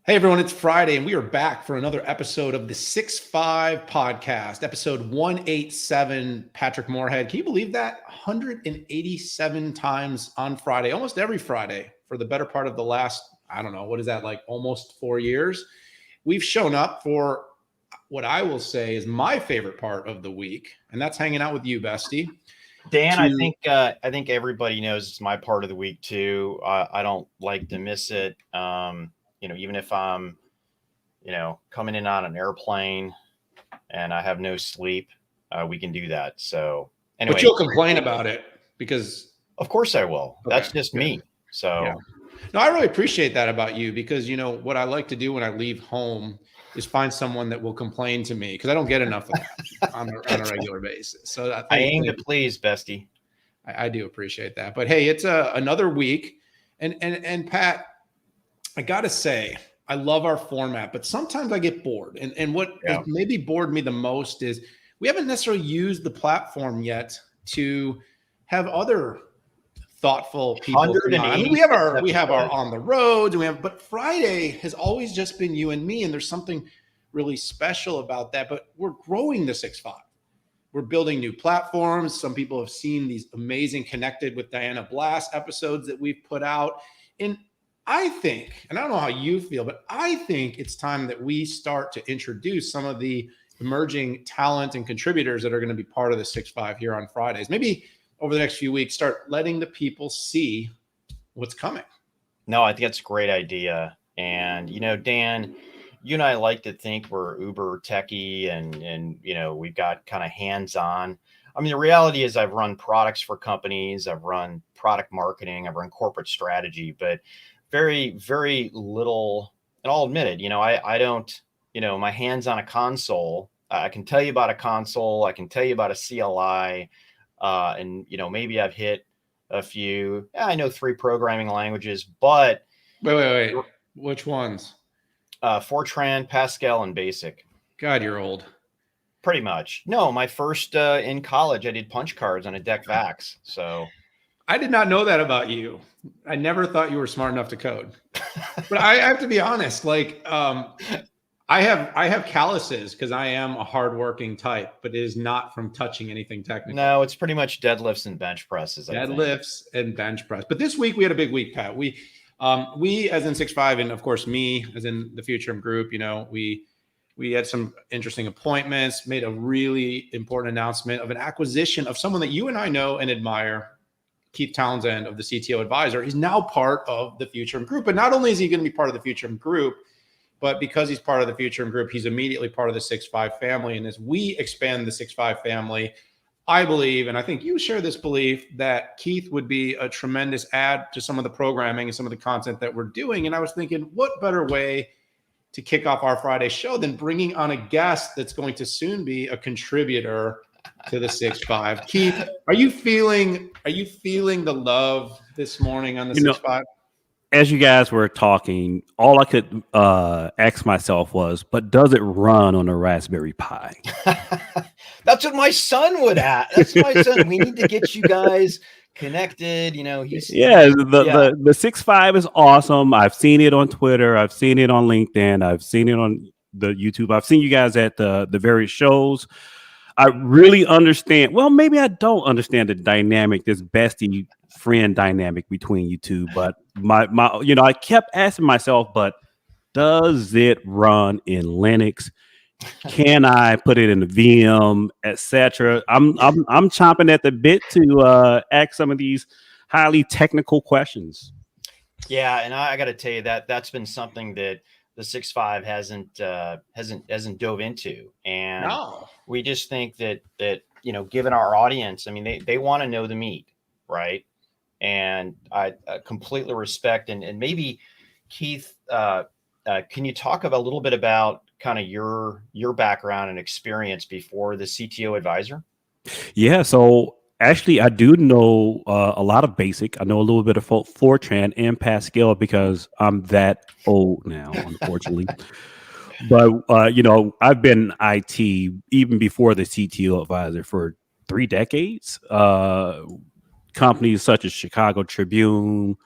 Hey everyone, it's Friday and we are back for another episode of the 6-5 podcast, episode 187. Patrick Moorhead. Can you believe that? 187 times on Friday, almost every Friday for the better part of the last, I don't know, what is that, like almost 4 years? We've shown up for what I will say is my favorite part of the week, and that's hanging out with you, bestie. Dan, I think everybody knows it's my part of the week too. I don't like to miss it. Even if I'm, coming in on an airplane and I have no sleep, we can do that. So anyway, But you'll complain about it because, of course I will. Okay, That's just good. me. So Yeah. No, I really appreciate that about you because, what I like to do when I leave home is find someone that will complain to me because I don't get enough of that on a regular basis. So I aim to please, bestie. I do appreciate that. But hey, it's another week. And Pat, I got to say, I love our format, but sometimes I get bored. And what has maybe bored me the most is we haven't necessarily used the platform yet to have other thoughtful people. I mean, we have our on the roads, and but Friday has always just been you and me, and there's something really special about that. But we're growing the 6-5. We're building new platforms. Some people have seen these amazing Connected with Diana Blast episodes that we've put out. And I think, and I don't know how you feel, but I think it's time that we start to introduce some of the emerging talent and contributors that are going to be part of the 6-5 here on Fridays. Maybe over the next few weeks, start letting the people see what's coming. No, I think that's a great idea. And, Dan, you and I like to think we're uber techie and we've got kind of hands-on. I mean, the reality is I've run products for companies, I've run product marketing, I've run corporate strategy, but very, very little, and I'll admit it, I don't, my hands on a console. I can tell you about a console, I can tell you about a CLI, and maybe I've hit a few. I know 3 programming languages, but wait. Which ones? Fortran, Pascal, and Basic. God, you're old. Pretty much. No, my first in college, I did punch cards on a DEC VAX. So I did not know that about you. I never thought you were smart enough to code. But I have to be honest, like I have calluses because I am a hardworking type, but it is not from touching anything technical. No, it's pretty much deadlifts and bench presses. Deadlifts and bench press. But this week we had a big week, Pat. We as in 6-5, and of course me as in the Futurum group, we had some interesting appointments, made a really important announcement of an acquisition of someone that you and I know and admire. Keith Townsend of the CTO Advisor. He's now part of the Futurum group. But not only is he going to be part of the Futurum group, but because he's part of the Futurum group, he's immediately part of the 6-5 family. And as we expand the 6-5 family, I believe, and I think you share this belief, that Keith would be a tremendous add to some of the programming and some of the content that we're doing. And I was thinking, what better way to kick off our Friday show than bringing on a guest that's going to soon be a contributor to the 6-5. Keith, are you feeling the love this morning on the 6-5? As you guys were talking, all I could ask myself was, but does it run on a Raspberry Pi? That's what my son would ask. That's my son. We need to get you guys connected. The 6-5 is awesome. I've seen it on Twitter. I've seen it on LinkedIn. I've seen it on the YouTube. I've seen you guys at the various shows. I really understand. Well, maybe I don't understand the dynamic, this bestie friend dynamic between you two. But I kept asking myself, but does it run in Linux? Can I put it in the VM, etc.? I'm chomping at the bit to ask some of these highly technical questions. Yeah, and I got to tell you that's been something that the 6-5 hasn't dove into, and we just think that given our audience, I mean they want to know the meat, right? And I completely respect and maybe Keith, can you talk a little bit about kind of your background and experience before the CTO Advisor? Yeah, so actually I do know a lot of Basic. I know a little bit of Fortran and Pascal because I'm that old now, unfortunately. But I've been IT even before the CTO Advisor for 3 decades. Companies such as Chicago Tribune,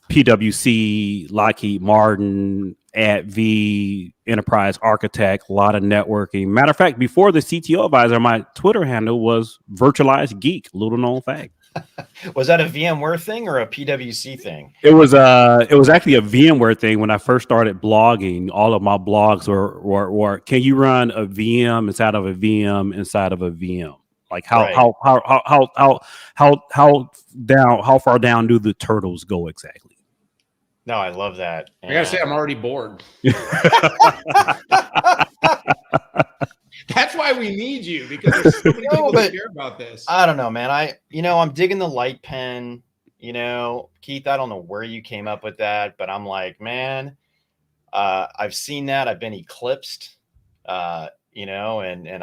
PwC, Lockheed Martin, ADV, Enterprise Architect, a lot of networking. Matter of fact, before the CTO advisor, my Twitter handle was Virtualized Geek, little known fact. Was that a VMware thing or a PwC thing? It was actually a VMware thing. When I first started blogging, all of my blogs were can you run a VM inside of a VM inside of a VM? Like how far down do the turtles go exactly? No, I love that. I gotta say, I'm already bored. That's why we need you, because there's so many people that care about this. I don't know, man. I'm digging the light pen. Keith, I don't know where you came up with that, but I'm like, man, I've seen that. I've been eclipsed. And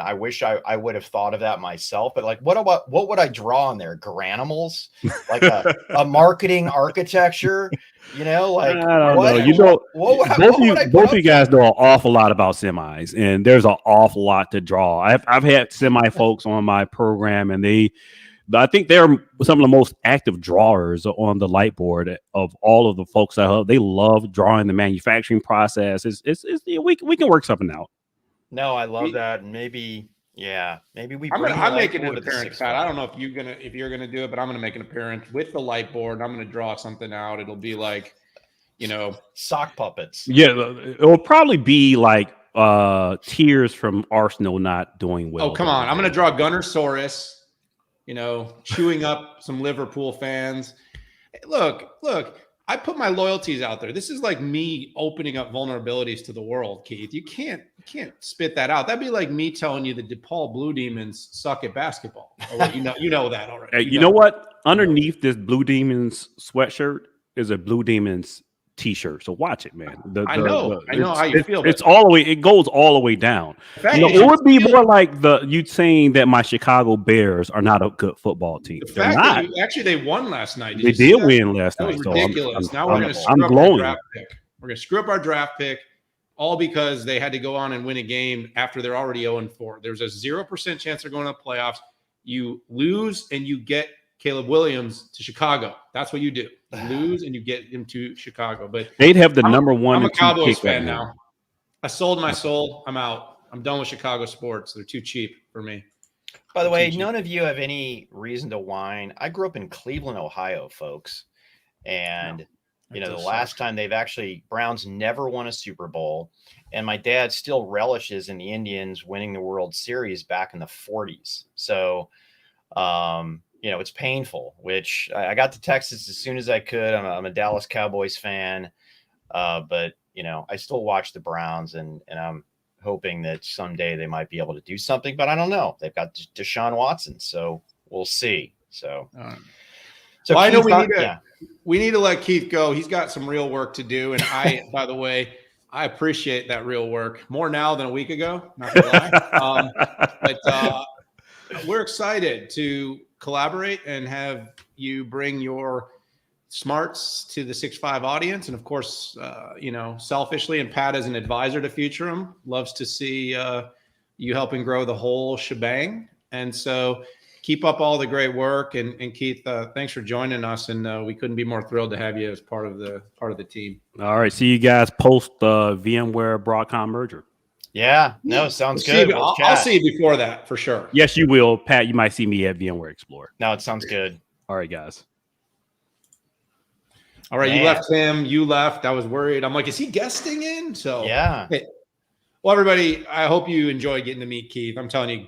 I wish I would have thought of that myself. But like, what would I draw on there? Granimals, like a marketing architecture, like I don't know. Both of you guys know an awful lot about semis, and there's an awful lot to draw. I've had semi folks on my program, and I think they're some of the most active drawers on the light board of all of the folks I have. They love drawing the manufacturing process. We can work something out. No, I love that, and maybe we. I'm making an appearance, Pat. I don't know if you're gonna do it, but I'm gonna make an appearance with the light board. I'm gonna draw something out. It'll be like, sock puppets. Yeah, it'll probably be like tears from Arsenal not doing well. Oh, come on! I'm gonna draw Gunnersaurus, chewing up some Liverpool fans. Look. I put my loyalties out there. This is like me opening up vulnerabilities to the world, Keith. You can't spit that out. That'd be like me telling you the DePaul Blue Demons suck at basketball. You know that already. You know what? Underneath this Blue Demons sweatshirt is a Blue Demons t-shirt. So watch it, man. I know how you feel. It's all the way. It goes all the way down. It would be more like you saying that my Chicago Bears are not a good football team. They're not. Actually, they won last night. They did win last night. That was ridiculous. Now we're going to screw up our draft pick. We're going to screw up our draft pick, all because they had to go on and win a game after they're already 0-4. There's a 0% chance they're going to the playoffs. You lose and you get Caleb Williams to Chicago. That's what you do. You lose and you get him to Chicago. But they'd have the number one. I'm a Cowboys fan now. I sold my soul. I'm out. I'm done with Chicago sports. They're too cheap for me. By the way, none of you have any reason to whine. I grew up in Cleveland, Ohio, folks. And, the last time Browns never won a Super Bowl. And my dad still relishes in the Indians winning the World Series back in the 40s. So, it's painful, which I got to Texas as soon as I could. I'm a Dallas Cowboys fan, but, I still watch the Browns, and I'm hoping that someday they might be able to do something, but I don't know. They've got Deshaun Watson, so we'll see. So, so I know we need to let Keith go. He's got some real work to do, and by the way, I appreciate that real work more now than a week ago. Not gonna lie, but we're excited to collaborate and have you bring your smarts to the 6.5 audience. And of course, selfishly, and Pat as an advisor to Futurum loves to see you helping grow the whole shebang. And so keep up all the great work. And Keith, thanks for joining us. And we couldn't be more thrilled to have you as part of the team. All right. See you guys post the VMware Broadcom merger. Yeah, no, sounds good. I'll see you before that for sure. Yes, you will. Pat, you might see me at VMware Explorer. No, it sounds good. All right, guys. All right, man. You left him. You left. I was worried. I'm like, is he guesting in? So yeah. Hey. Well, everybody, I hope you enjoyed getting to meet Keith. I'm telling you,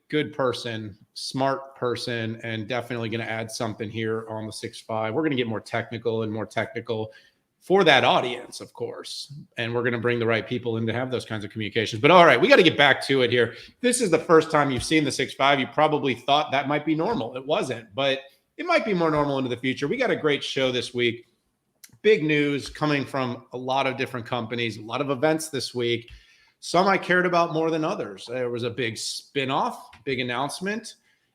good person, smart person, and definitely going to add something here on the 6.5. We're going to get more technical for that audience, of course. And we're going to bring the right people in to have those kinds of communications. But all right, we got to get back to it here. This is the first time you've seen the 6.5. You probably thought that might be normal. It wasn't, but it might be more normal into the future. We got a great show this week. Big news coming from a lot of different companies, a lot of events this week. Some I cared about more than others. There was a big spinoff, big announcement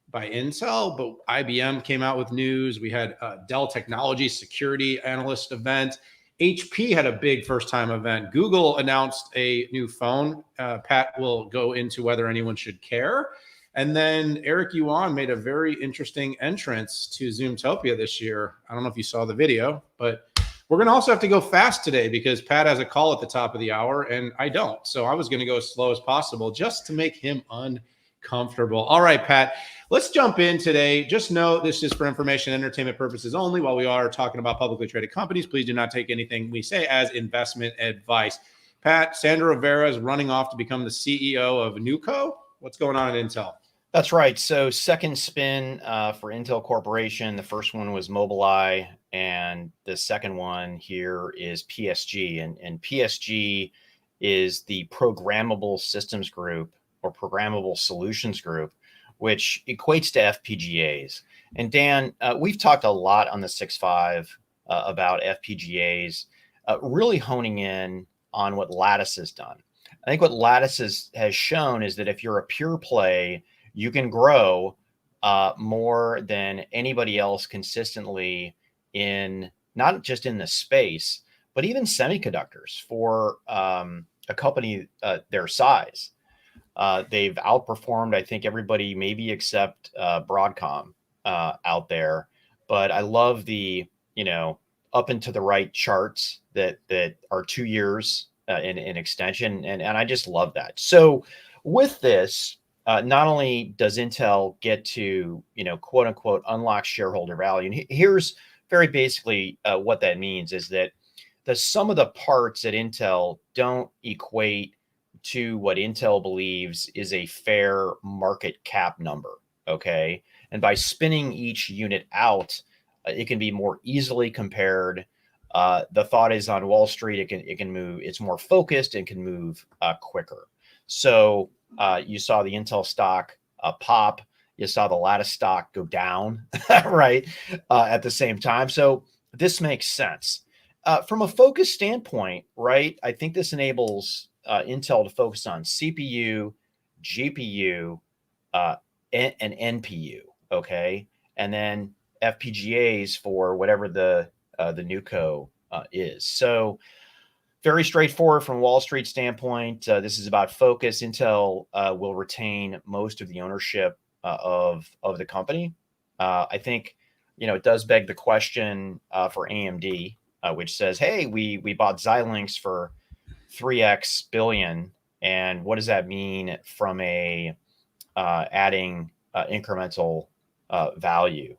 by Intel, but IBM came out with news. We had Dell Technologies Security Analyst event. HP had a big first-time event. Google announced a new phone. Pat will go into whether anyone should care. And then Eric Yuan made a very interesting entrance to Zoomtopia this year. I don't know if you saw the video, but We're going to also have to go fast today because Pat has a call at the top of the hour and I don't. So I was going to go as slow as possible just to make him uncomfortable. All right, Pat, let's jump in today. Just know this is for information and entertainment purposes only. While we are talking about publicly traded companies, please do not take anything we say as investment advice. Pat, Sandra Rivera is running off to become the CEO of Nuco. What's going on at Intel? That's right. So second spin for Intel Corporation. The first one was Mobileye, and the second one here is PSG. And PSG is the Programmable Systems Group or Programmable Solutions Group, which equates to FPGAs. And Dan, we've talked a lot on the 6.5 about FPGAs, really honing in on what Lattice has done. I think what Lattice has shown is that if you're a pure play, you can grow more than anybody else consistently in not just in the space, but even semiconductors for a company their size. They've outperformed, I think, everybody maybe except Broadcom out there. But I love the, up and to the right charts that are 2 years in extension. And I just love that. So with this, not only does Intel get to, quote unquote, unlock shareholder value. And here's very basically what that means is that the sum of the parts at Intel don't equate to what Intel believes is a fair market cap number. Okay. And by spinning each unit out, it can be more easily compared. The thought is on Wall Street, it can move. It's more focused and can move quicker. So you saw the Intel stock pop. You saw the Lattice stock go down, right, at the same time. So this makes sense. From a focus standpoint, right, I think this enables Intel to focus on CPU, GPU, and NPU, okay? And then FPGAs for whatever the Nuco is. So very straightforward from Wall Street standpoint. This is about focus. Intel will retain most of the ownership of the company. I think, it does beg the question for AMD, which says, hey, we bought Xilinx for 3x billion. And what does that mean from a adding incremental value?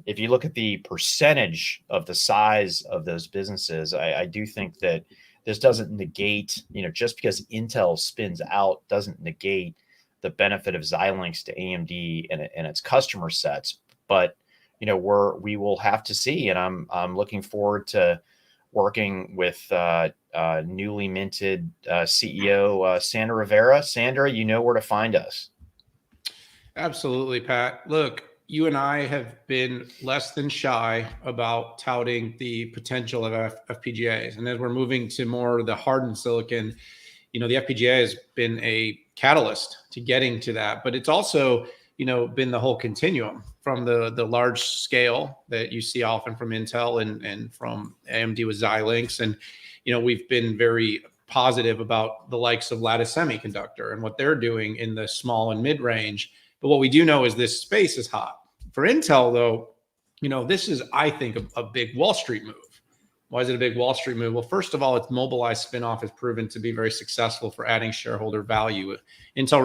If you look at the percentage of the size of those businesses, I do think that this doesn't negate, just because Intel spins out doesn't negate the benefit of Xilinx to AMD and its customer sets. But, we will have to see. And I'm looking forward to working with newly minted CEO Sandra Rivera. Sandra, you know where to find us. Absolutely, Pat. Look, you and I have been less than shy about touting the potential of FPGAs. And as we're moving to more of the hardened silicon, the FPGA has been a catalyst to getting to that. But it's also, been the whole continuum from the large scale that you see often from Intel and from AMD with Xilinx. And, we've been very positive about the likes of Lattice Semiconductor and what they're doing in the small and mid range. But what we do know is this space is hot. For Intel, though, this is, I think, a big Wall Street move. Why is it a big Wall Street move? Well, first of all, its Mobileye spinoff has proven to be very successful for adding shareholder value. Intel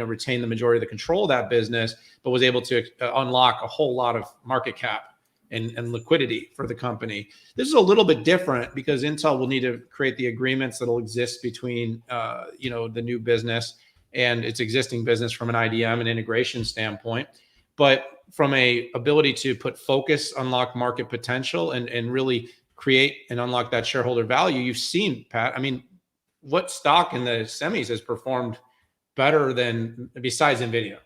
retained the majority of the control of that business, but was able to unlock a whole lot of market cap and liquidity for the company. This is a little bit different because Intel will need to create the agreements that will exist between the new business and its existing business from an IDM and integration standpoint. But from a ability to put focus, unlock market potential, and really create and unlock that shareholder value, you've seen, Pat. I mean, what stock in the semis has performed better than, besides NVIDIA?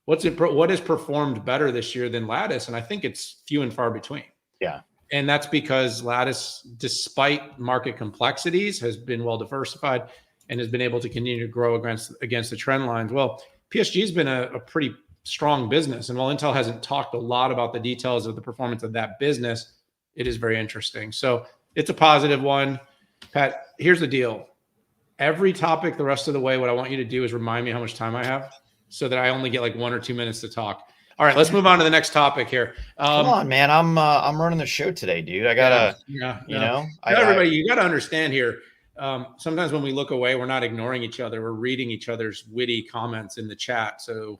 What has performed better this year than Lattice? And I think it's few and far between. Yeah. And that's because Lattice, despite market complexities, has been well diversified and has been able to continue to grow against the trend lines. Well, PSG has been a pretty strong business. And while Intel hasn't talked a lot about the details of the performance of that business, it is very interesting. So it's a positive one. Pat, here's the deal. Every topic the rest of the way, what I want you to do is remind me how much time I have so that I only get like 1 or 2 minutes to talk. All right, let's move on to the next topic here. Come on, man. I'm running the show today, dude. I gotta, everybody, you gotta understand here. Sometimes when we look away, we're not ignoring each other. We're reading each other's witty comments in the chat. So,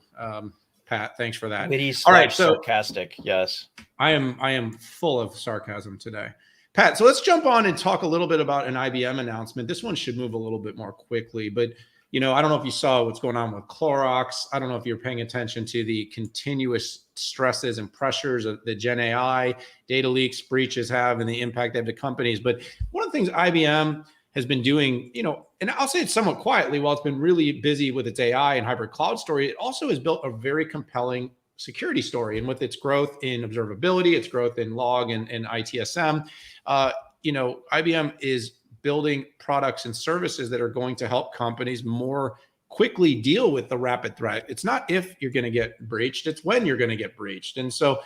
Pat, thanks for that. Witty, all right, so sarcastic. Yes, I am full of sarcasm today, Pat. So let's jump on and talk a little bit about an IBM announcement. This one should move a little bit more quickly, but I don't know if you saw what's going on with Clorox. I don't know if you're paying attention to the continuous stresses and pressures of the Gen AI data leaks, breaches have, and the impact they have to companies. But one of the things IBM has been doing, and I'll say it somewhat quietly, while it's been really busy with its AI and hybrid cloud story, it also has built a very compelling security story. And with its growth in observability, its growth in log and ITSM, IBM is building products and services that are going to help companies more quickly deal with the rapid threat. It's not if you're going to get breached, it's when you're going to get breached. And so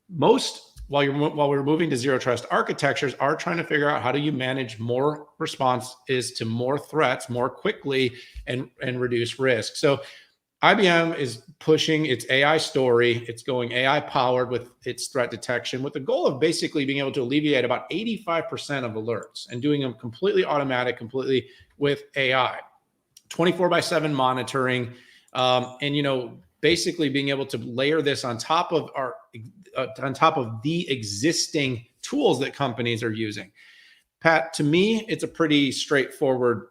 while we're moving to zero trust architectures, are trying to figure out how do you manage more responses to more threats more quickly and reduce risk. So IBM is pushing its AI story. It's going AI powered with its threat detection with the goal of basically being able to alleviate about 85% of alerts and doing them completely automatic, completely with AI, 24/7 monitoring. And, basically being able to layer this on top of the existing tools that companies are using. Pat, to me, it's a pretty straightforward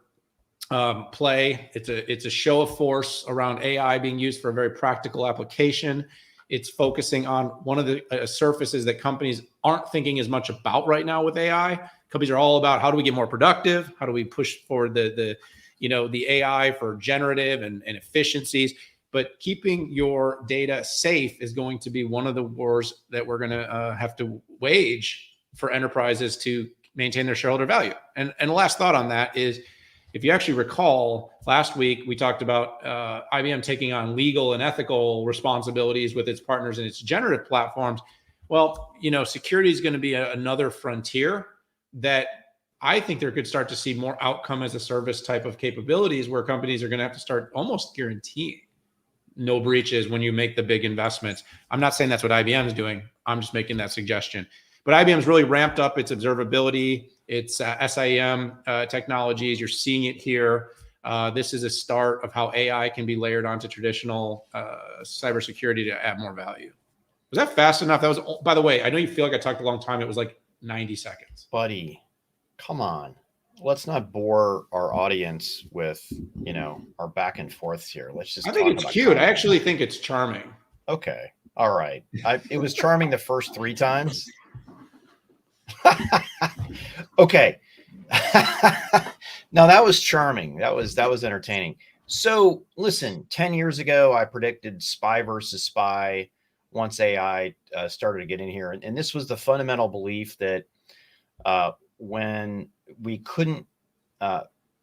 play. It's a show of force around AI being used for a very practical application. It's focusing on one of the surfaces that companies aren't thinking as much about right now with AI. Companies are all about how do we get more productive? How do we push forward the AI for generative and efficiencies? But keeping your data safe is going to be one of the wars that we're going to have to wage for enterprises to maintain their shareholder value. And the last thought on that is, if you actually recall, last week we talked about IBM taking on legal and ethical responsibilities with its partners and its generative platforms. Well, security is going to be another frontier that I think there could start to see more outcome as a service type of capabilities where companies are going to have to start almost guaranteeing no breaches when you make the big investments. I'm not saying that's what IBM is doing. I'm just making that suggestion. But IBM's really ramped up its observability, its SIEM technologies. You're seeing it here. This is a start of how AI can be layered onto traditional cybersecurity to add more value. Was that fast enough? That was, by the way, I know you feel like I talked a long time. It was like 90 seconds. Buddy, come on. Let's not bore our audience with, our back and forths here. Let's just. I think it's cute. I actually think it's charming. Okay. All right. It was charming the first 3 times. Okay. Now that was charming. That was entertaining. So listen, 10 years ago, I predicted spy versus spy once AI started to get in here. And this was the fundamental belief that when we couldn't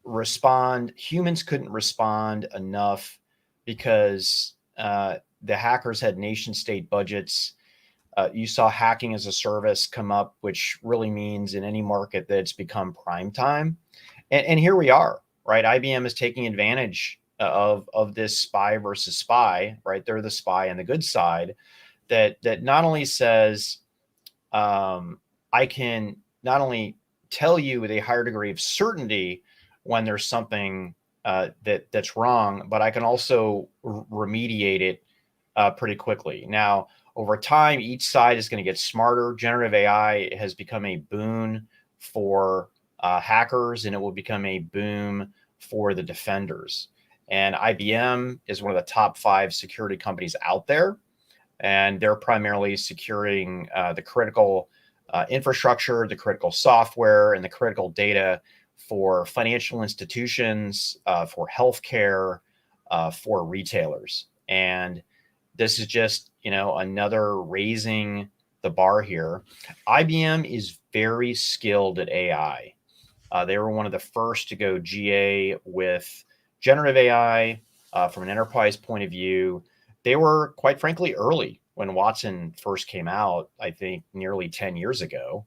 respond, humans couldn't respond enough because the hackers had nation state budgets. You saw hacking as a service come up, which really means in any market that it's become prime time. And here we are, right? IBM is taking advantage of this spy versus spy, right? They're the spy on the good side that not only says, I can not only tell you with a higher degree of certainty when there's something that's wrong, but I can also remediate it pretty quickly. Now, over time, each side is going to get smarter. Generative AI has become a boon for hackers, and it will become a boom for the defenders. And IBM is one of the top 5 security companies out there, and they're primarily securing the critical infrastructure, the critical software, and the critical data for financial institutions, for healthcare, for retailers. And this is just, another raising the bar here. IBM is very skilled at AI. They were one of the first to go GA with generative AI from an enterprise point of view. They were, quite frankly, early when Watson first came out, I think nearly 10 years ago.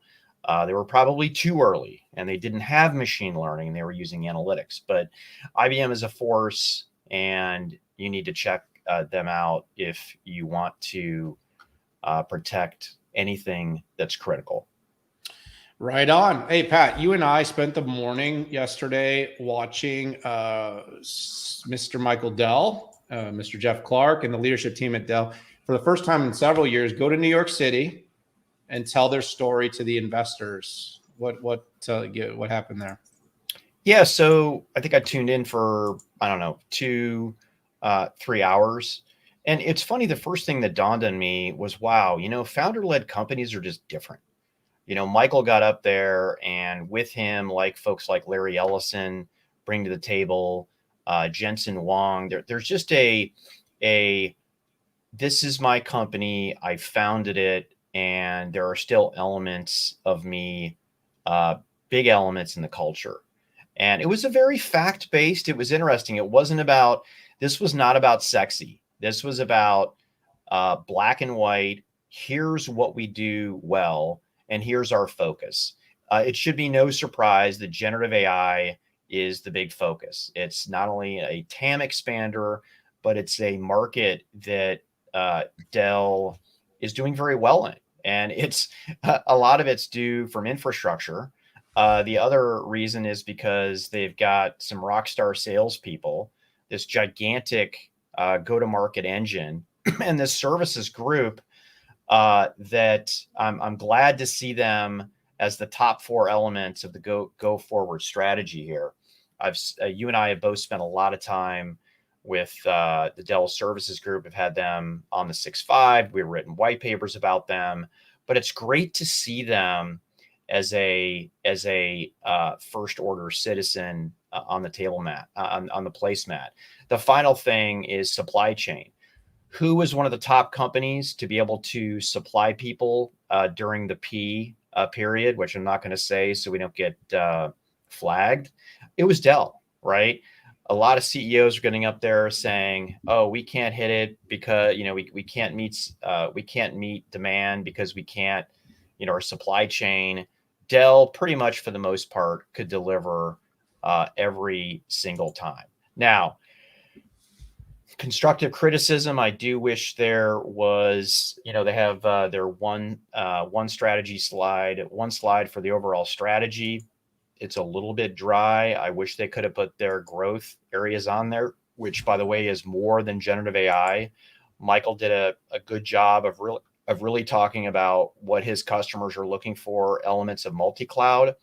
They were probably too early, and they didn't have machine learning. They were using analytics. But IBM is a force, and you need to check them out if you want to protect anything that's critical. Right on. Hey, Pat, you and I spent the morning yesterday watching Mr. Michael Dell, Mr. Jeff Clark, and the leadership team at Dell for the first time in several years go to New York City and tell their story to the investors. What happened there? Yeah, so I think I tuned in for, I don't know, 2-3 hours. And it's funny, the first thing that dawned on me was, wow, founder-led companies are just different. Michael got up there, and with him, like folks like Larry Ellison bring to the table, Jensen Huang, there's just this is my company, I founded it, and there are still elements of me, big elements in the culture. And it was a very fact-based, it was interesting. This was not about sexy. This was about black and white. Here's what we do well, and here's our focus. It should be no surprise that generative AI is the big focus. It's not only a TAM expander, but it's a market that Dell is doing very well in. And it's a lot of it's due from infrastructure. The other reason is because they've got some rock star salespeople, this gigantic go-to-market engine, and this services group that I'm glad to see them as the top 4 elements of the go forward strategy here. You and I have both spent a lot of time with the Dell Services Group. Have had them on the 6.5. We've written white papers about them, but it's great to see them as a first order citizen on the table mat, on the placemat. The final thing is supply chain. Who is one of the top companies to be able to supply people during the P period, which I'm not going to say so we don't get flagged? It was Dell, right? A lot of CEOs are getting up there saying, "Oh, we can't hit it because we can't meet demand because we can't, our supply chain." Dell, pretty much for the most part, could deliver every single time. Now, constructive criticism, I do wish there was, they have their one slide for the overall strategy. It's a little bit dry. I wish they could have put their growth areas on there, which, by the way, is more than generative AI. Michael did a good job of really talking about what his customers are looking for, elements of multi-cloud.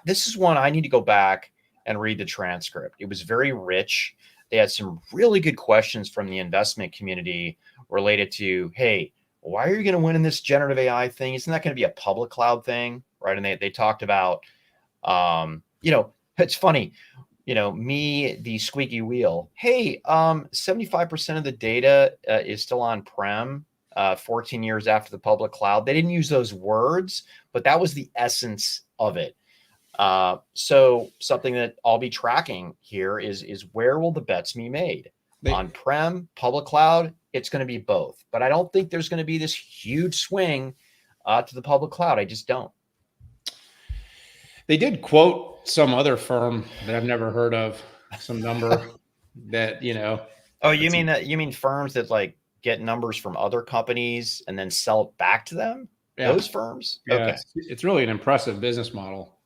This is one I need to go back and read the transcript. It was very rich. They had some really good questions from the investment community related to, hey, why are you going to win in this generative AI thing? Isn't that going to be a public cloud thing? Right. And they talked about, it's funny, me, the squeaky wheel. Hey, 75% of the data is still on-prem 14 years after the public cloud. They didn't use those words, but that was the essence of it. So something that I'll be tracking here is where will the bets be made? On-prem, public cloud, it's going to be both. But I don't think there's going to be this huge swing to the public cloud. I just don't. They did quote some other firm that I've never heard of, some number that, Oh, you mean firms that like get numbers from other companies and then sell it back to them? Yeah. Those firms? Yeah, okay. It's really an impressive business model.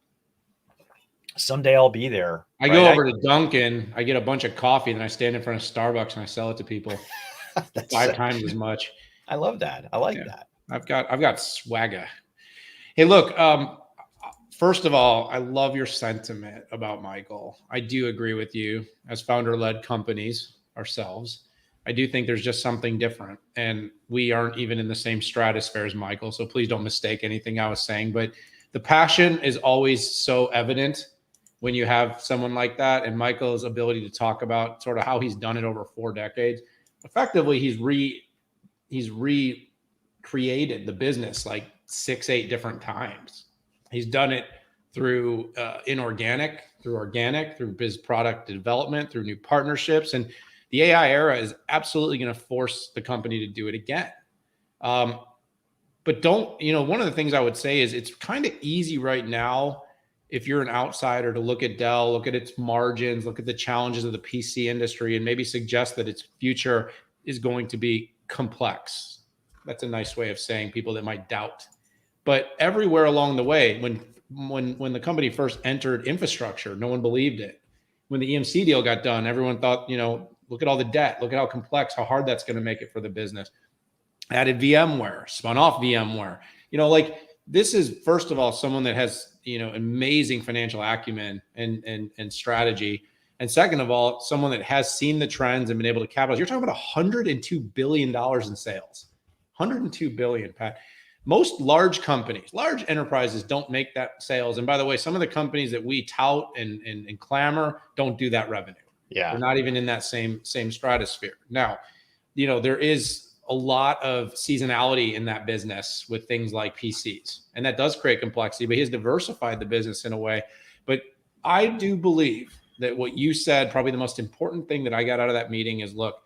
Someday I'll be there. I go over to Dunkin', I get a bunch of coffee, and I stand in front of Starbucks and I sell it to people 5 times as much. I love that. I like that. I've got swagger. Hey, look, first of all, I love your sentiment about Michael. I do agree with you. As founder-led companies ourselves, I do think there's just something different, and we aren't even in the same stratosphere as Michael. So please don't mistake anything I was saying, but the passion is always so evident when you have someone like that, and Michael's ability to talk about sort of how he's done it over 4 decades. Effectively, he's recreated the business like 6-8 different times. He's done it through inorganic, through organic, through biz product development, through new partnerships. And the AI era is absolutely going to force the company to do it again. But one of the things I would say is it's kind of easy right now, if you're an outsider, to look at Dell, look at its margins, look at the challenges of the PC industry, and maybe suggest that its future is going to be complex. That's a nice way of saying people that might doubt. But everywhere along the way, when the company first entered infrastructure, no one believed it. When the EMC deal got done, everyone thought, look at all the debt, look at how complex, how hard that's going to make it for the business. Added VMware, spun off VMware. This is, first of all, someone that has, amazing financial acumen and strategy. And second of all, someone that has seen the trends and been able to capitalize. You're talking about $102 billion in sales. $102 billion, Pat. Most large companies, large enterprises don't make that sales. And by the way, some of the companies that we tout and clamor don't do that revenue. Yeah. They're not even in that same stratosphere. Now, there is a lot of seasonality in that business with things like PCs, and that does create complexity, but he has diversified the business in a way. But I do believe that what you said, probably the most important thing that I got out of that meeting is, look,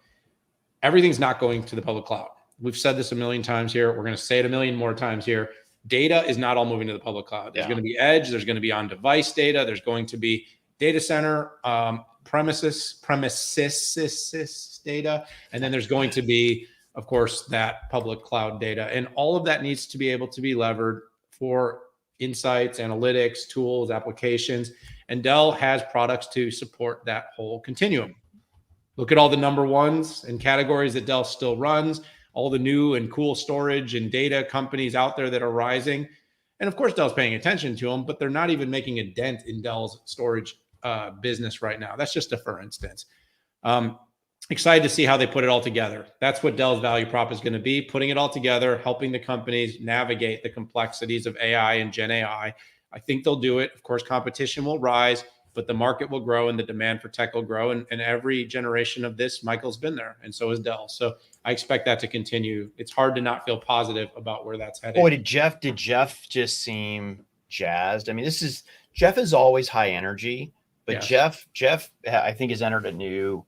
everything's not going to the public cloud. We've said this a million times here. We're going to say it a million more times here. Data is not all moving to the public cloud. There's going to be edge. There's going to be on-device data. There's going to be data center, premises data. And then there's going to be, of course, that public cloud data. And all of that needs to be able to be levered for insights, analytics, tools, applications. And Dell has products to support that whole continuum. Look at all the number ones and categories that Dell still runs, all the new and cool storage and data companies out there that are rising. And of course, Dell's paying attention to them, but they're not even making a dent in Dell's storage business right now. That's just a for instance. Excited to see how they put it all together. That's what Dell's value prop is going to be, putting it all together, helping the companies navigate the complexities of AI and Gen AI. I think they'll do it. Of course, competition will rise, but the market will grow and the demand for tech will grow. And every generation of this, Michael's been there, and so is Dell. So I expect that to continue. It's hard to not feel positive about where that's headed. Boy, did Jeff just seem jazzed? I mean, Jeff is always high energy, but yes. Jeff, I think, has entered a new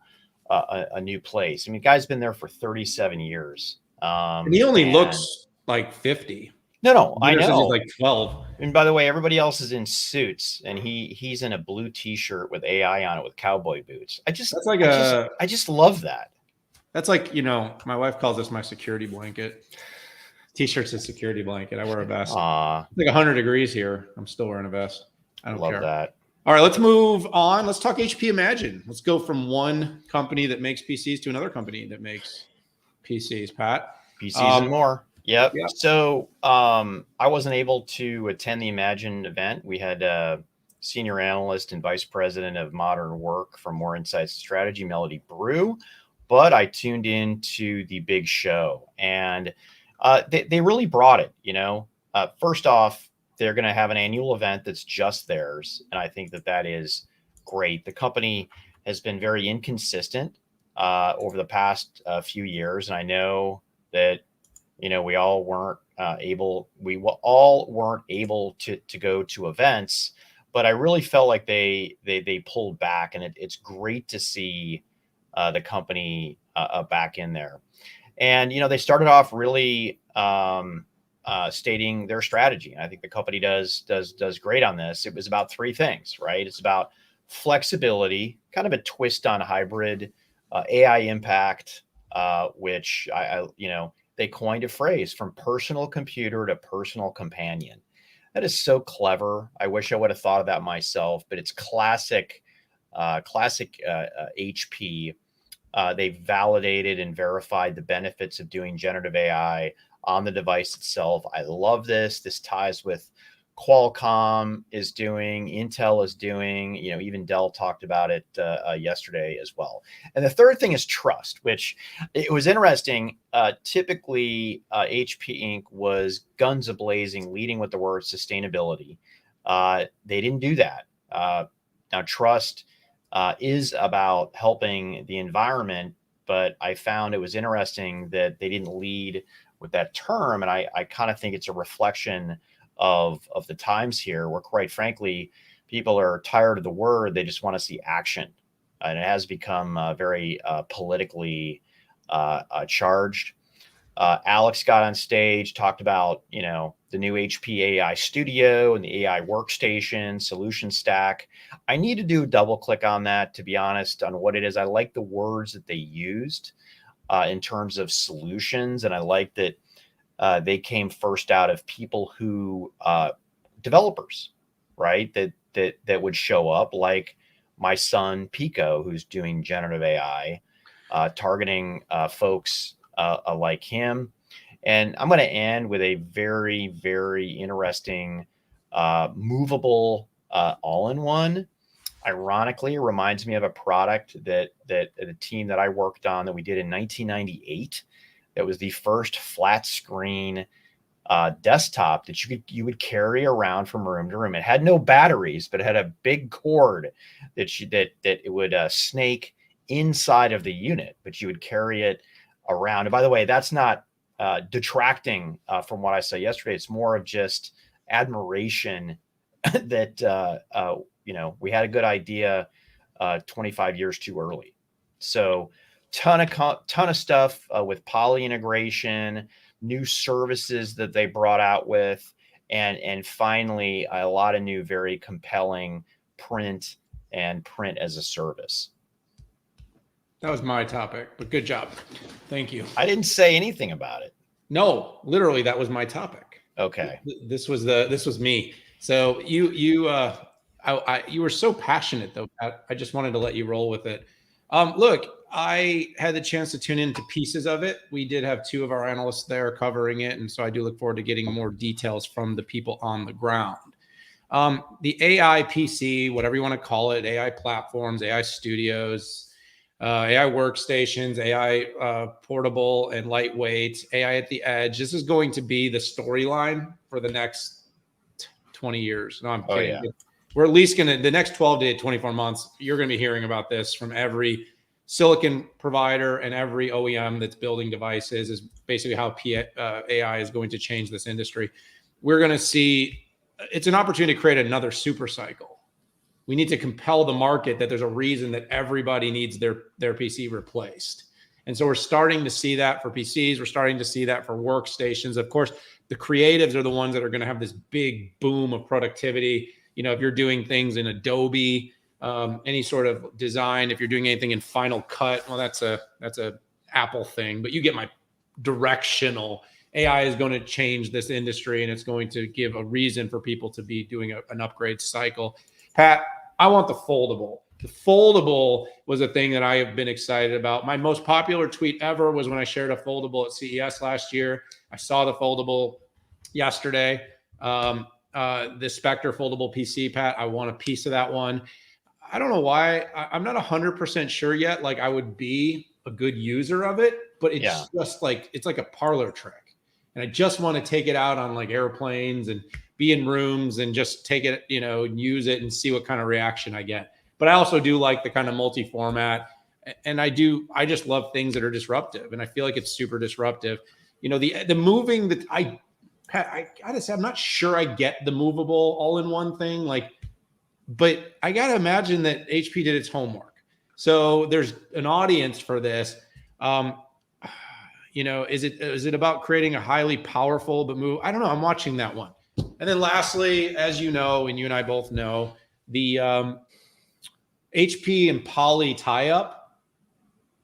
place. I mean, the guy's been there for 37 years. And he only looks like 50. No, I know. He's like 12. And by the way, everybody else is in suits, and he's in a blue T-shirt with AI on it with cowboy boots. I just love that. That's like, my wife calls this my security blanket. T-shirt's a security blanket. I wear a vest. It's like 100 degrees here. I'm still wearing a vest. I don't care. Love that. All right, let's move on. Let's talk HP Imagine. Let's go from one company that makes PCs to another company that makes PCs, Pat. PCs and more. Yep. So I wasn't able to attend the Imagine event. We had a senior analyst and vice president of modern work from Moor Insights Strategy, Melody Brew, but I tuned in to the big show, and they really brought it. First off, they're going to have an annual event that's just theirs, and I think that is great. The company has been very inconsistent over the past few years, and I know that we all weren't able to go to events, but I really felt like they pulled back, and it's great to see the company back in there. And they started off really stating their strategy. And I think the company does great on this. It was about three things, right? It's about flexibility, kind of a twist on hybrid, AI impact, which they coined a phrase, from personal computer to personal companion. That is so clever. I wish I would have thought of that myself, but it's classic HP. They've validated and verified the benefits of doing generative AI on the device itself. I love this. This ties with Qualcomm is doing, Intel is doing, even Dell talked about it yesterday as well. And the third thing is trust, which it was interesting. Typically, HP Inc. was guns a-blazing, leading with the word sustainability. They didn't do that. Now, trust is about helping the environment, but I found it was interesting that they didn't lead with that term. And I kind of think it's a reflection of the times here, where quite frankly, people are tired of the word. They just want to see action. And it has become very politically charged. Alex got on stage, talked about, the new HP AI Studio and the AI workstation solution stack. I need to do a double click on that, to be honest, on what it is. I like the words that they used. in terms of solutions. And I like that they came first out of people who developers, right? That would show up, like my son Pico, who's doing generative AI, targeting folks like him. And I'm going to end with a very, very interesting movable all-in-one. Ironically, it reminds me of a product that the team that I worked on that we did in 1998. That was the first flat screen desktop that you would carry around from room to room. It had no batteries, but it had a big cord that it would snake inside of the unit, but you would carry it around. And by the way, that's not detracting from what I said yesterday. It's more of just admiration that we had a good idea 25 years too early. So ton of stuff with poly integration, new services that they brought out with, and finally a lot of new, very compelling print and print as a service. That was my topic, but good job. Thank you. I didn't say anything about it. No, literally that was my topic. Okay. This was me. So you were so passionate though. I just wanted to let you roll with it. Look, I had the chance to tune into pieces of it. We did have 2 of our analysts there covering it. And so I do look forward to getting more details from the people on the ground. The AI PC, whatever you want to call it, AI platforms, AI studios, AI workstations, AI portable and lightweight, AI at the edge. This is going to be the storyline for the next 20 years. No, I'm kidding. Yeah. We're at least the next 12 to 24 months, you're going to be hearing about this from every silicon provider and every OEM that's building devices. Is basically how AI is going to change this industry. We're going to see, it's an opportunity to create another super cycle. We need to compel the market that there's a reason that everybody needs their PC replaced. And so we're starting to see that for PCs. We're starting to see that for workstations. Of course, the creatives are the ones that are going to have this big boom of productivity. If you're doing things in Adobe, any sort of design, if you're doing anything in Final Cut, well, that's a Apple thing, but you get my directional. AI is going to change this industry, and it's going to give a reason for people to be doing an upgrade cycle. Pat, I want the foldable. The foldable was a thing that I have been excited about. My most popular tweet ever was when I shared a foldable at CES last year. I saw the foldable yesterday. The Spectre foldable PC, Pat, I want a piece of that one. I don't know why. I'm not 100% sure yet. Like I would be a good user of it, but it's just like, it's like a parlor trick. And I just want to take it out on like airplanes and be in rooms and just take it, use it and see what kind of reaction I get. But I also do like the kind of multi-format. And I just love things that are disruptive. And I feel like it's super disruptive. The moving that I gotta say, I'm not sure I get the movable all-in-one thing. But I gotta imagine that HP did its homework. So there's an audience for this. Is it about creating a highly powerful but move? I don't know. I'm watching that one. And then lastly, as you know, and you and I both know, the HP and Poly tie-up,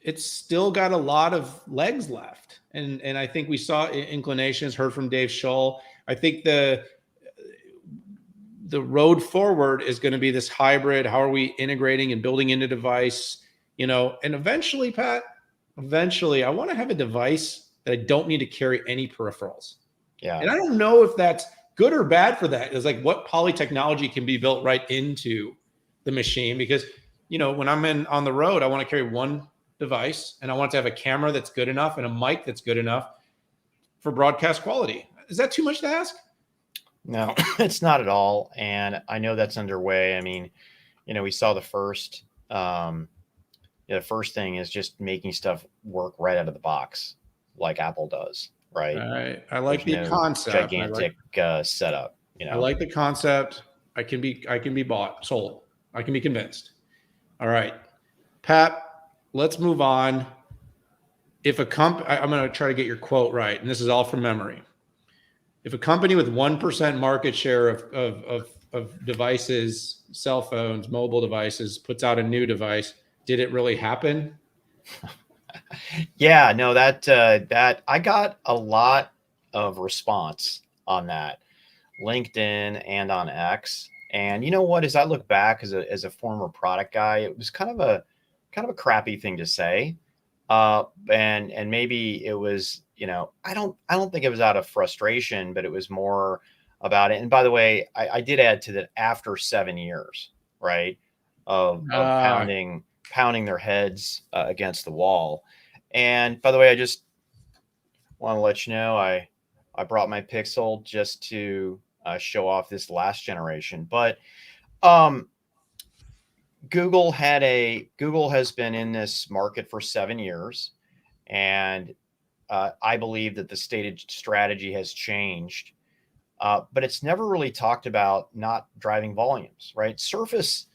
it's still got a lot of legs left. And I think we saw inclinations, heard from Dave Shull. I think the road forward is going to be this hybrid. How are we integrating and building into device? And eventually, Pat, I want to have a device that I don't need to carry any peripherals. Yeah. And I don't know if that's good or bad for that. It's like what poly technology can be built right into the machine, because, when I'm on the road, I want to carry one device and I want to have a camera that's good enough and a mic that's good enough for broadcast quality. Is that too much to ask? No, it's not at all. And I know that's underway. I mean, we saw the first, the first thing is just making stuff work right out of the box, like Apple does, right? All right. I like There's the no concept. gigantic setup. I like the concept. I can be sold. I can be convinced. All right, Pat, let's move on. If I'm going to try to get your quote right, and this is all from memory. If a company with 1% market share of devices, cell phones, mobile devices, puts out a new device, did it really happen? Yeah, no, that I got a lot of response on that, LinkedIn and on X. And you know what? As I look back as a former product guy, it was kind of a crappy thing to say. And maybe it was, I don't think it was out of frustration, but it was more about it. And by the way, I did add to that after 7 years, right, of pounding their heads against the wall. And by the way, I just want to let you know I brought my Pixel just to show off this last generation. But um, Google has been in this market for 7 years, and I believe that the stated strategy has changed, but it's never really talked about not driving volumes, right? Surface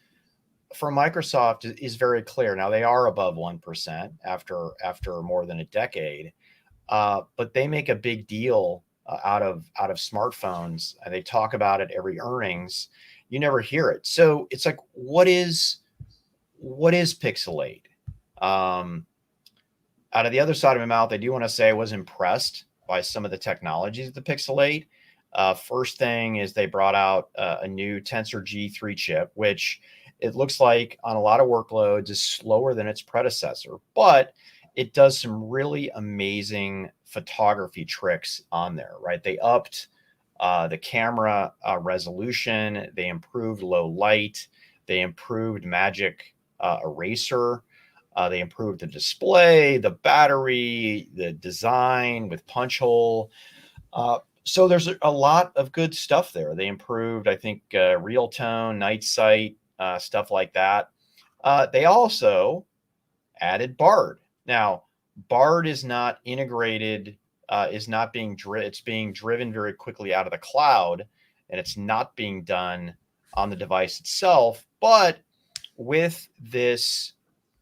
for Microsoft is very clear. Now they are above 1% after more than a decade, but they make a big deal out of smartphones. And they talk about it every earnings. You never hear it. So it's like, what is Pixel 8? Out of the other side of my mouth, I do want to say I was impressed by some of the technologies of the Pixel 8. First thing is they brought out a new Tensor G3 chip, which it looks like on a lot of workloads is slower than its predecessor, but it does some really amazing photography tricks on there, right? They upped the camera resolution. They improved low light. They improved magic eraser. They improved the display, the battery, the design with punch hole. So there's a lot of good stuff there. They improved, I think, real tone, night sight, stuff like that. They also added Bard. Now, Bard is not integrated, is not being it's being driven very quickly out of the cloud, and it's not being done on the device itself. But with this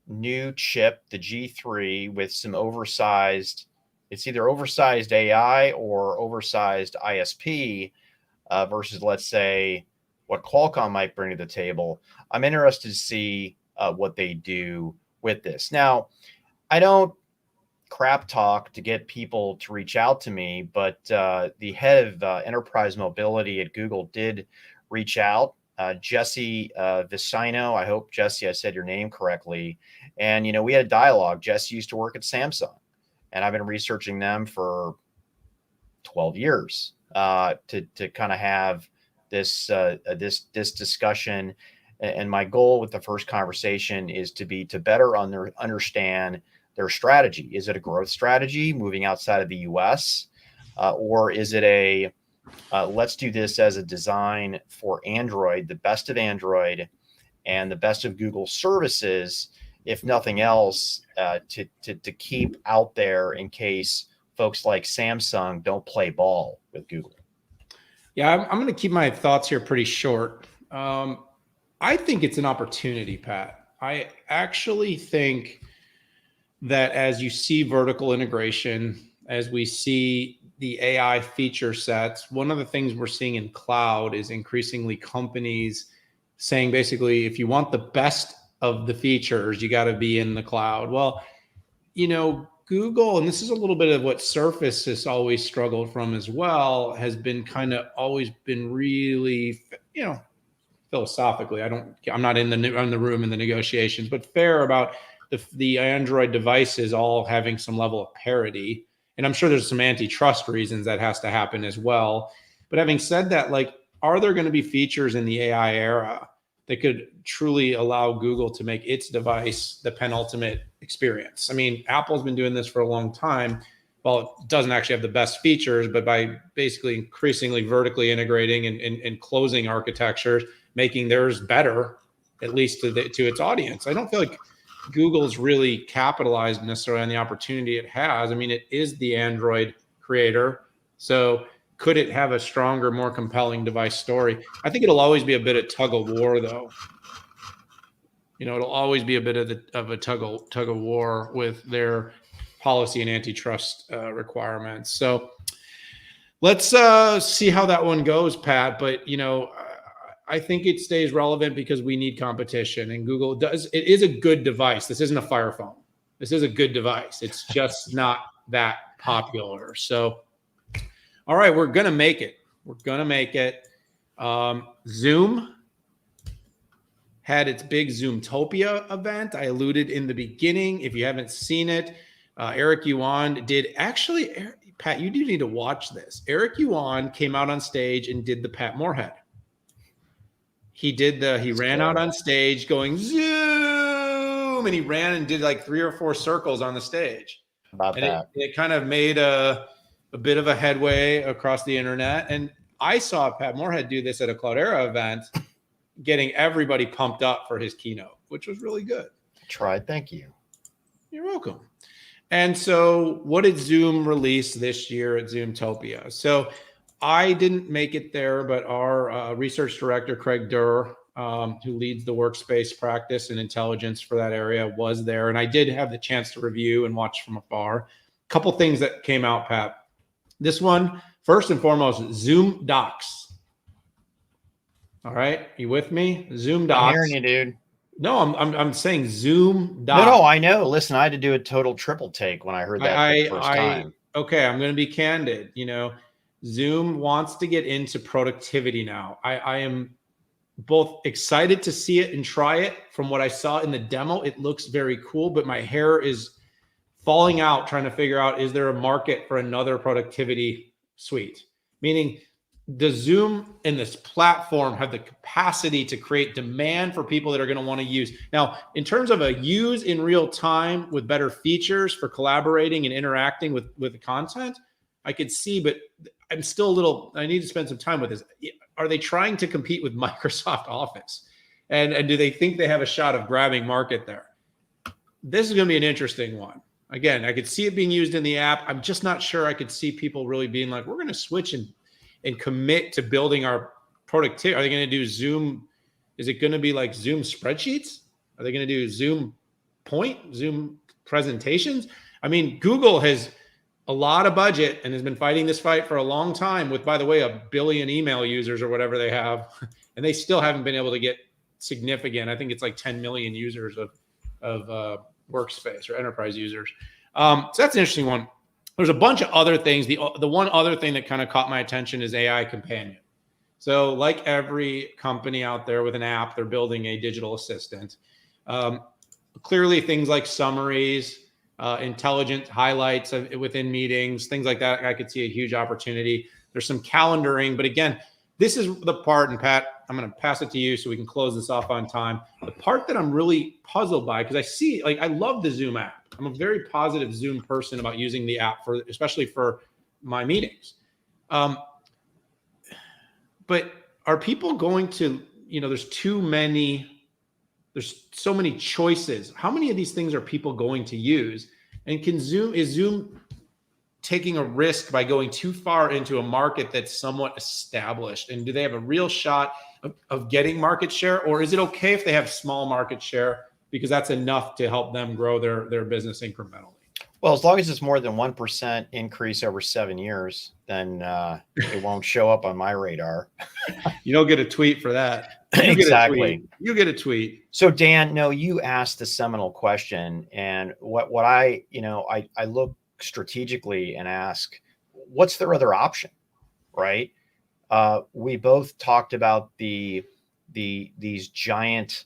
new chip, the G3, with some oversized, it's either oversized AI or oversized ISP versus, let's say, what Qualcomm might bring to the table. I'm interested to see what they do with this. Now, I don't crap talk to get people to reach out to me, but the head of enterprise mobility at Google did reach out. Jesse Vicino, I hope, Jesse, I said your name correctly. And, we had a dialogue. Jesse used to work at Samsung, and I've been researching them for 12 years to kind of have this discussion. And my goal with the first conversation is to better understand their strategy. Is it a growth strategy moving outside of the US? Or is it let's do this as a design for Android, the best of Android and the best of Google services, if nothing else, to keep out there in case folks like Samsung don't play ball with Google? Yeah, I'm going to keep my thoughts here pretty short. I think it's an opportunity, Pat. I actually think that as you see vertical integration, as we see the AI feature sets, one of the things we're seeing in cloud is increasingly companies saying, basically, if you want the best of the features, you got to be in the cloud. Well, Google, and this is a little bit of what Surface has always struggled from as well, has been always been really, philosophically, I'm not in the room in the negotiations, but fair about the Android devices all having some level of parity. And I'm sure there's some antitrust reasons that has to happen as well. But having said that, are there going to be features in the AI era that could truly allow Google to make its device the penultimate experience? I mean, Apple's been doing this for a long time. Well, it doesn't actually have the best features, but by basically increasingly vertically integrating and closing architectures, making theirs better, at least to its audience. I don't feel like Google's really capitalized necessarily on the opportunity it has. I mean, it is the Android creator. So could it have a stronger, more compelling device story? I think it'll always be a bit of tug of war, though. It'll always be a bit of a tug of war with their policy and antitrust requirements. So let's see how that one goes, Pat. But I think it stays relevant because we need competition, and Google does. It is a good device. This isn't a Fire phone. This is a good device. It's just not that popular. So, all right, we're going to make it. We're going to make it. Zoom had its big Zoomtopia event. I alluded in the beginning. If you haven't seen it, Eric Yuan did actually, Pat, you do need to watch this. Eric Yuan came out on stage and did the Pat Moorhead. He ran out on stage going Zoom, and he ran and did like 3 or 4 circles on the stage. It kind of made a bit of a headway across the internet. And I saw Pat Moorhead do this at a Cloudera event, getting everybody pumped up for his keynote, which was really good. Tried. Thank you. You're welcome. And so what did Zoom release this year at Zoomtopia? So I didn't make it there, but our research director, Craig Durr, who leads the workspace practice and intelligence for that area, was there. And I did have the chance to review and watch from afar. A couple things that came out, Pat. This one, first and foremost, Zoom Docs. All right, you with me? Zoom Docs. I'm hearing you, dude. No, I'm saying Zoom Docs. No, I know. Listen, I had to do a total triple take when I heard that for the first time. Okay, I'm going to be candid. Zoom wants to get into productivity now. I am both excited to see it and try it. From what I saw in the demo, it looks very cool, but my hair is falling out trying to figure out, is there a market for another productivity suite? Meaning, does Zoom and this platform have the capacity to create demand for people that are going to want to use? Now, in terms of a use in real time with better features for collaborating and interacting with the content, I could see, but I'm still I need to spend some time with this. Are they trying to compete with Microsoft Office? And do they think they have a shot of grabbing market there? This is going to be an interesting one. Again, I could see it being used in the app. I'm just not sure I could see people really being like, we're going to switch and commit to building our productivity. Are they going to do Zoom? Is it going to be like Zoom spreadsheets? Are they going to do Zoom presentations? I mean, Google has a lot of budget and has been fighting this fight for a long time with, by the way, 1 billion email users or whatever they have. And they still haven't been able to get significant. I think it's like 10 million users of workspace or enterprise users. So that's an interesting one. There's a bunch of other things. The one other thing that kind of caught my attention is AI Companion. So like every company out there with an app, they're building a digital assistant. Clearly things like summaries, intelligent highlights within meetings, things like that, I could see a huge opportunity. There's some calendaring, but again, this is the part, and Pat, I'm going to pass it to you so we can close this off on time. The part that I'm really puzzled by, because I see, I love the Zoom app. I'm a very positive Zoom person about using the app especially for my meetings. But are people going to, there's so many choices. How many of these things are people going to use? And is Zoom taking a risk by going too far into a market that's somewhat established? And do they have a real shot of getting market share? Or is it okay if they have small market share because that's enough to help them grow their business incrementally? Well, as long as it's more than 1% increase over 7 years, then it won't show up on my radar. You don't get a tweet for that. Exactly. You get a tweet. So Dan, no, you asked the seminal question, and what I look strategically and ask, what's their other option, right? We both talked about these giant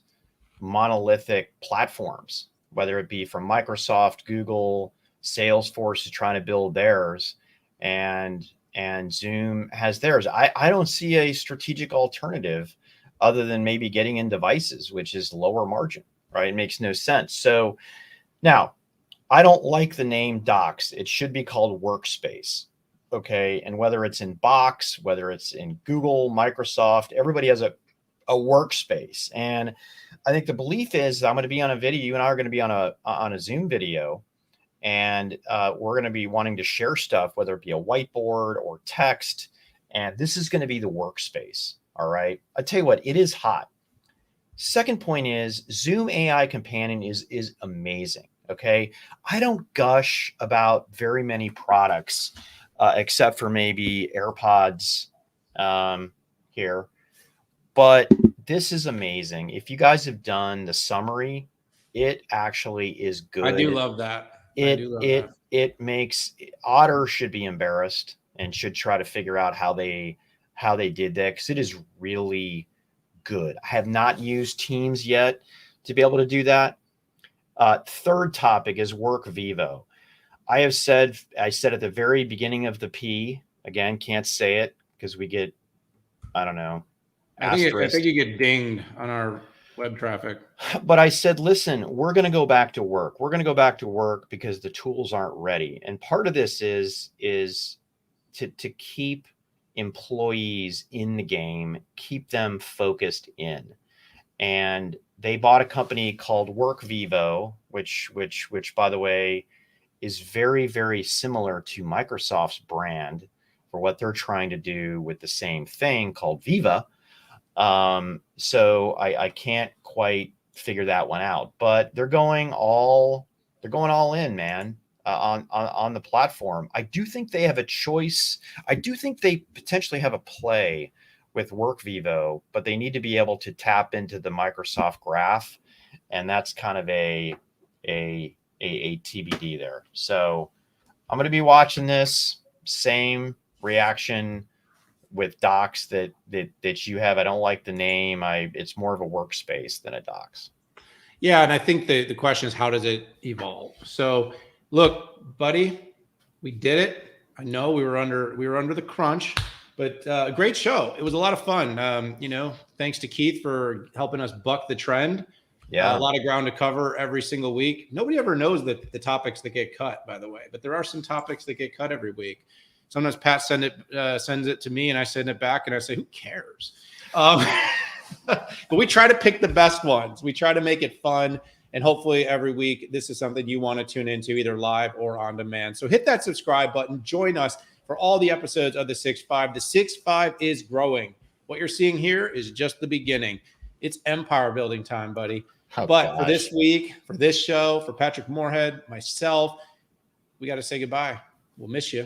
monolithic platforms, whether it be from Microsoft, Google, Salesforce is trying to build theirs, and Zoom has theirs. I don't see a strategic alternative other than maybe getting in devices, which is lower margin, right? It makes no sense. So now, I don't like the name Docs. It should be called Workspace, okay? And whether it's in Box, whether it's in Google, Microsoft, everybody has a workspace. And I think the belief is I'm going to be on a video. You and I are going to be on a Zoom video, and we're going to be wanting to share stuff, whether it be a whiteboard or text. And this is going to be the workspace. All right. I tell you what, it is hot. Second point is Zoom AI Companion is amazing. Okay. I don't gush about very many products, except for maybe AirPods here. But this is amazing. If you guys have done the summary It actually is good. I do love that. It makes Otter should be embarrassed and should try to figure out how they did that, because it is really good. I have not used Teams yet to be able to do that. Third topic is Workvivo. I said at the very beginning of the P, again, can't say it because we get, I don't know, I think you get dinged on our web traffic. But I said, listen, we're going to go back to work. We're going to go back to work because the tools aren't ready. And part of this is to keep employees in the game, keep them focused in. And they bought a company called Workvivo, which by the way, is very, very similar to Microsoft's brand for what they're trying to do with the same thing called Viva. So I can't quite figure that one out, but they're going all in, man, on the platform. I do think they have a choice. I do think they potentially have a play with Workvivo, but they need to be able to tap into the Microsoft graph. And that's kind of a TBD there. So I'm going to be watching this. Same reaction with Docs that you have. I don't like the name. It's more of a workspace than a Docs. Yeah, and I think the question is, how does it evolve? So look, buddy, we did it. I know we were under the crunch, but a great show. It was a lot of fun. Thanks to Keith for helping us buck the trend. Yeah, a lot of ground to cover every single week. Nobody ever knows the topics that get cut, by the way, but there are some topics that get cut every week. Sometimes Pat sends it to me and I send it back and I say, who cares? But we try to pick the best ones. We try to make it fun. And hopefully every week, this is something you want to tune into either live or on demand. So hit that subscribe button. Join us for all the episodes of the 6-5. The 6-5 is growing. What you're seeing here is just the beginning. It's empire building time, buddy. For this week, for this show, for Patrick Moorhead, myself, we got to say goodbye. We'll miss you.